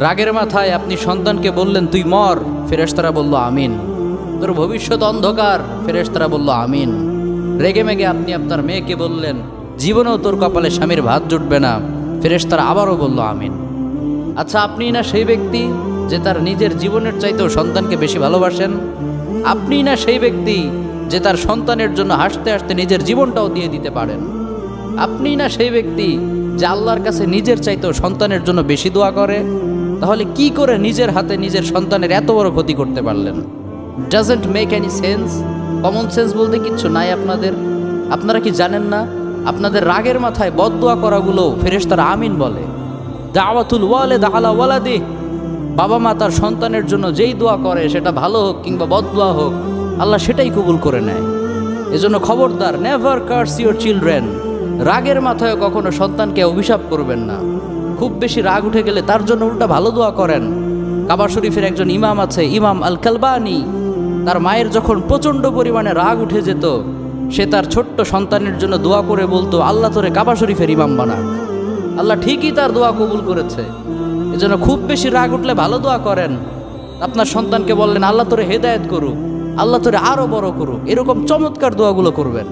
রাগের মাথায় আপনি সন্তানকে বললেন তুই মর, ফেরেশতারা বলল আমিন। তোর ভবিষ্যৎ অন্ধকার, ফেরেশতারা বলল আমিন। রেগে মেগে আপনি আপনার মেয়েকে বললেন জীবনেও তোর কপালে স্বামীর ভাত জুটবে না, ফেরেশতারা আবারও বলল আমিন। আচ্ছা, আপনি না সেই ব্যক্তি যে তার নিজের জীবনের চাইতেও সন্তানকে বেশি ভালোবাসেন? আপনি না সেই ব্যক্তি যে তার সন্তানের জন্য হাসতে হাসতে নিজের জীবনটাও দিয়ে দিতে পারেন? আপনি না সেই ব্যক্তি যে আল্লাহর কাছে নিজের চাইতেও সন্তানের জন্য বেশি দোয়া করে? তাহলে কি করে নিজের হাতে নিজের সন্তানের এত বড় ক্ষতি করতে পারলেন? Doesn't make any sense. Common sense বলতে কিচ্ছু নাই আপনাদের। আপনারা কি জানেন না আপনাদের রাগের মাথায় বদদোয়া করাগুলো ফেরেশতারা আমিন বলে? দাওয়াতুল ওয়ালিদ আলা ওয়ালাদি, বাবা মা তার সন্তানের জন্য যেই দোয়া করে সেটা ভালো হোক কিংবা বদদোয়া হোক, আল্লাহ সেটাই কবুল করে নেয়। এজন্য খবরদার, নেভার কার্স ইউর চিলড্রেন। রাগের মাথায় কখনো সন্তানকে অভিশাপ করবেন না। খুব বেশি রাগ উঠে গেলে তার জন্য উল্টা ভালো দোয়া করেন। কাবা শরীফের একজন ইমাম আছে, ইমাম আল কালবানি। তার মায়ের যখন প্রচণ্ড পরিমাণে রাগ উঠে যেত, সে তার ছোট্ট সন্তানের জন্য দোয়া করে বলতো আল্লাহ তোরে কাবা শরীফের ইমাম বানাক। আল্লাহ ঠিকই তার দোয়া কবুল করেছে। এজন্য খুব বেশি রাগ উঠলে ভালো দোয়া করেন। আপনার সন্তানকে বললেন আল্লাহ তোরে হেদায়েত করুক, আল্লাহ তোরে আরো বড় করুক, এরকম চমৎকার দোয়াগুলো করবেন।